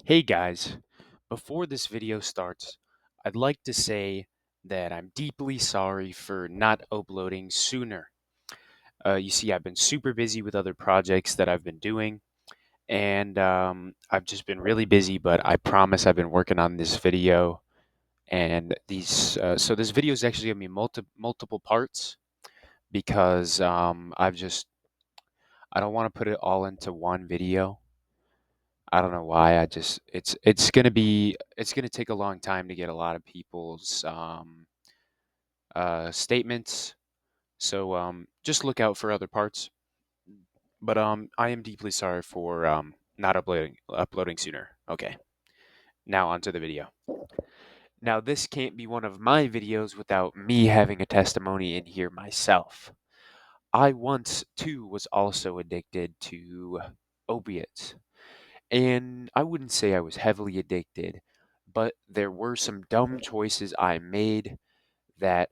Hey guys, before this video starts, I'd like to say that I'm deeply sorry for not uploading sooner. You see, I've been super busy with other projects that I've been doing, and I've just been really busy, but I promise I've been working on this video. And so this video is actually going to be multiple parts because I don't want to put it all into one video. I don't know why. It's gonna take a long time to get a lot of people's statements. So just look out for other parts. But I am deeply sorry for not uploading sooner. Okay, now onto the video. Now this can't be one of my videos without me having a testimony in here myself. I once too was also addicted to opiates. And I wouldn't say I was heavily addicted, but there were some dumb choices I made that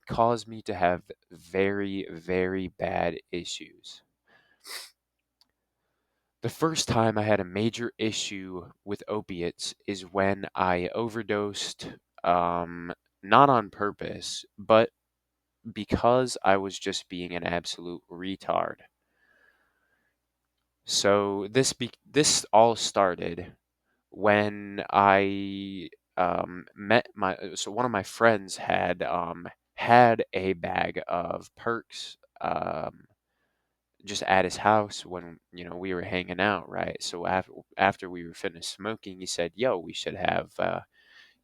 caused me to have very, very bad issues. The first time I had a major issue with opiates is when I overdosed, not on purpose, but because I was just being an absolute retard. So this all started when I met so one of my friends had a bag of perks just at his house when we were hanging out, right? So after we were finished smoking, he said, "Yo, we should have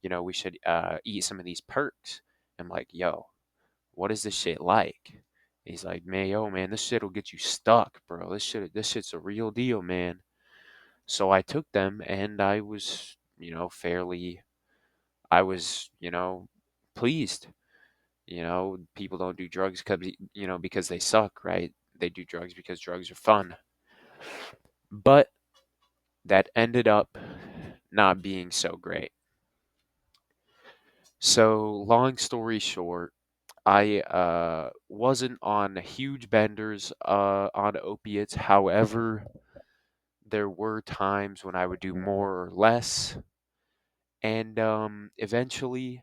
we should eat some of these perks." I'm like, "Yo, what is this shit like?" He's like, "Man, yo, man, this shit'll get you stuck, bro. This shit's a real deal, man." So I took them and I was, I was, pleased. People don't do drugs because they suck, right? They do drugs because drugs are fun. But that ended up not being so great. So, long story short, I wasn't on huge benders on opiates. However, there were times when I would do more or less. And eventually,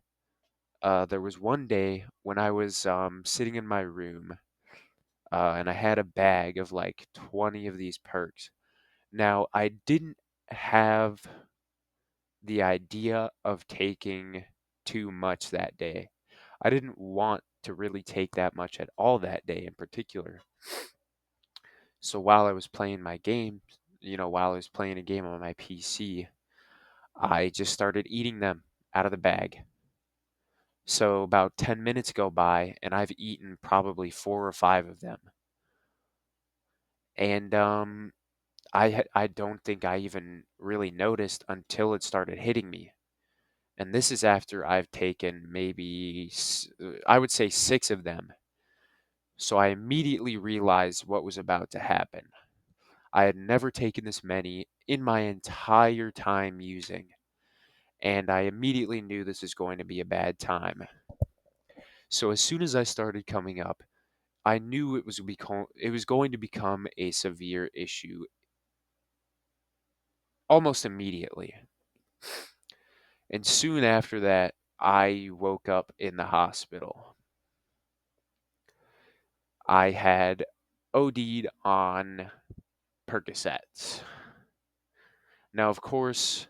there was one day when I was sitting in my room and I had a bag of like 20 of these perks. Now, I didn't have the idea of taking too much that day. I didn't want to really take that much at all that day in particular. So while I was playing my game, while I was playing a game on my PC, I just started eating them out of the bag. So about 10 minutes go by and I've eaten probably 4 or 5 of them. And I don't think I even really noticed until it started hitting me. And this is after I've taken I would say 6 of them. So I immediately realized what was about to happen. I had never taken this many in my entire time using, and I immediately knew this was going to be a bad time. So as soon as I started coming up, I knew it was going to become a severe issue almost immediately. And soon after that, I woke up in the hospital. I had OD'd on Percocets. Now, of course,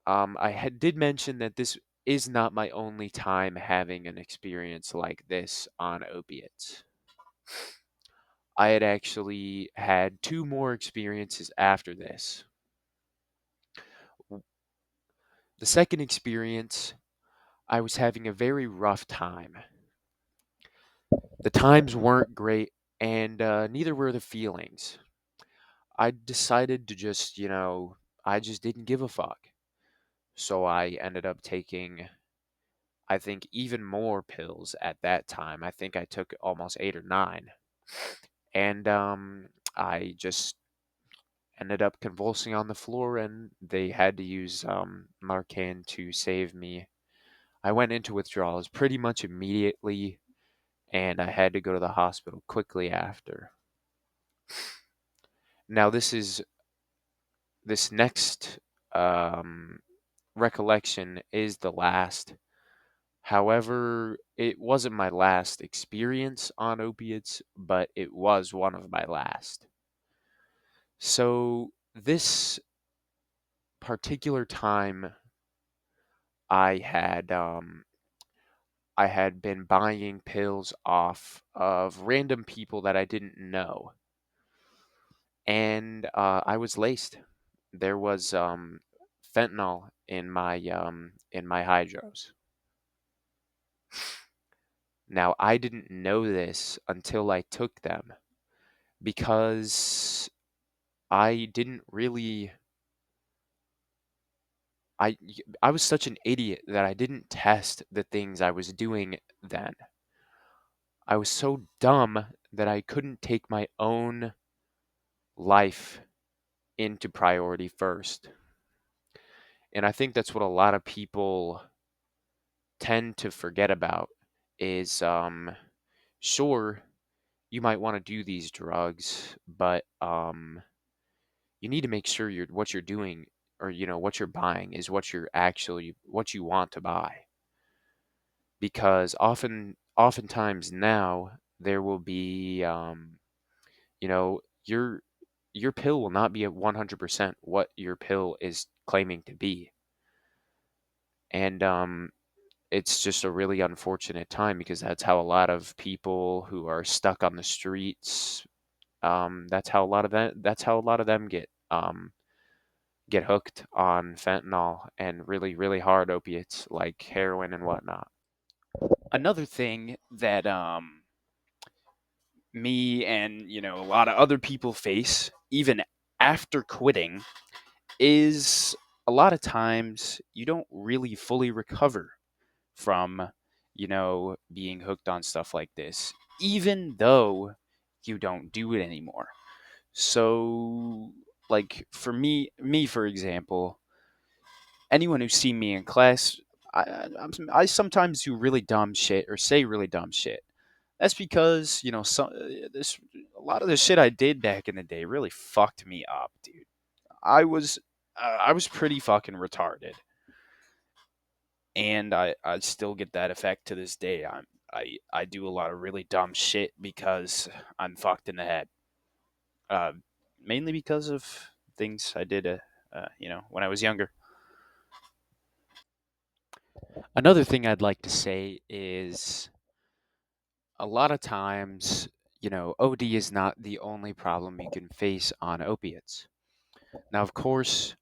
did mention that this is not my only time having an experience like this on opiates. I had actually had 2 more experiences after this. The second experience, I was having a very rough time. The times weren't great, and neither were the feelings. I decided to just, I just didn't give a fuck. So I ended up taking, I think, even more pills at that time. I think I took almost 8 or 9. And I just ended up convulsing on the floor, and they had to use Narcan to save me. I went into withdrawals pretty much immediately, and I had to go to the hospital quickly after. Now, this next um, recollection is the last. However, it wasn't my last experience on opiates, but it was one of my last. So, this particular time, I had um, I had been buying pills off of random people that I didn't know, and I was laced. There was fentanyl in my hydros. Now, I didn't know this until I took them because I didn't really I was such an idiot that I didn't test the things I was doing then. I was so dumb that I couldn't take my own life into priority first. And I think that's what a lot of people tend to forget about is sure you might want to do these drugs, but you need to make sure what you're doing or what you're buying is what you want to buy, because oftentimes now there will be you know your pill will not be at 100% what your pill is claiming to be. And it's just a really unfortunate time because that's how a lot of people who are stuck on the streets, that's how a lot of them get hooked on fentanyl and really, really hard opiates like heroin and whatnot. Another thing that me and a lot of other people face even after quitting is a lot of times you don't really fully recover from being hooked on stuff like this, even though you don't do it anymore. So, like for me for example, anyone who's seen me in class, I sometimes do really dumb shit or say really dumb shit. That's because this a lot of the shit I did back in the day really fucked me up, dude. I was I was pretty fucking retarded, and I still get that effect to this day. I do a lot of really dumb shit because I'm fucked in the head. Uh, Mainly because of things I did, when I was younger. Another thing I'd like to say is a lot of times, OD is not the only problem you can face on opiates. Now, of course,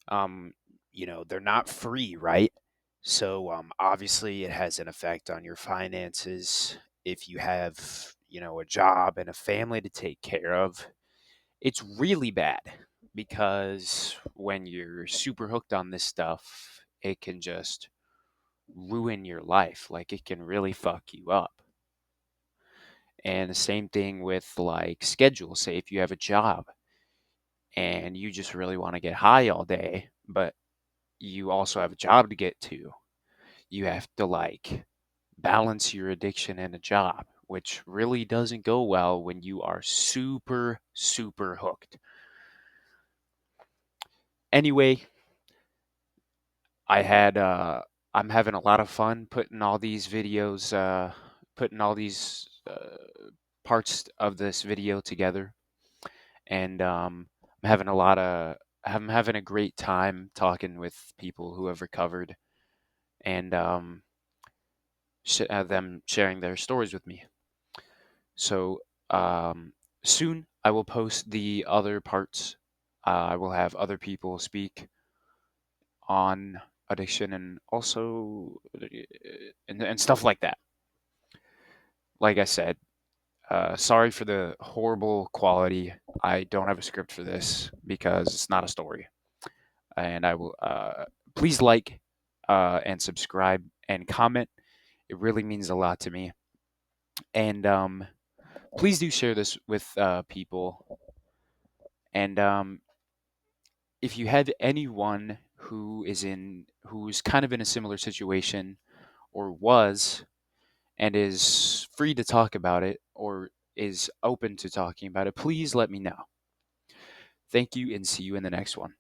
Um, they're not free, right? So obviously it has an effect on your finances. If you have, a job and a family to take care of, it's really bad because when you're super hooked on this stuff, it can just ruin your life. Like it can really fuck you up. And the same thing with like schedule. Say if you have a job and you just really want to get high all day, but you also have a job to get to, you have to like balance your addiction and a job, which really doesn't go well when you are super, super hooked. Anyway, I had I'm having a lot of fun putting all these parts of this video together, and I'm having a lot of I'm having a great time talking with people who have recovered and them sharing their stories with me. So soon I will post the other parts. I will have other people speak on addiction and also and stuff like that. Like I said, sorry for the horrible quality. I don't have a script for this because it's not a story. And I will please like and subscribe and comment. It really means a lot to me. And please do share this with people. And if you have anyone who's kind of in a similar situation or was and is free to talk about it or is open to talking about it, please let me know. Thank you and see you in the next one.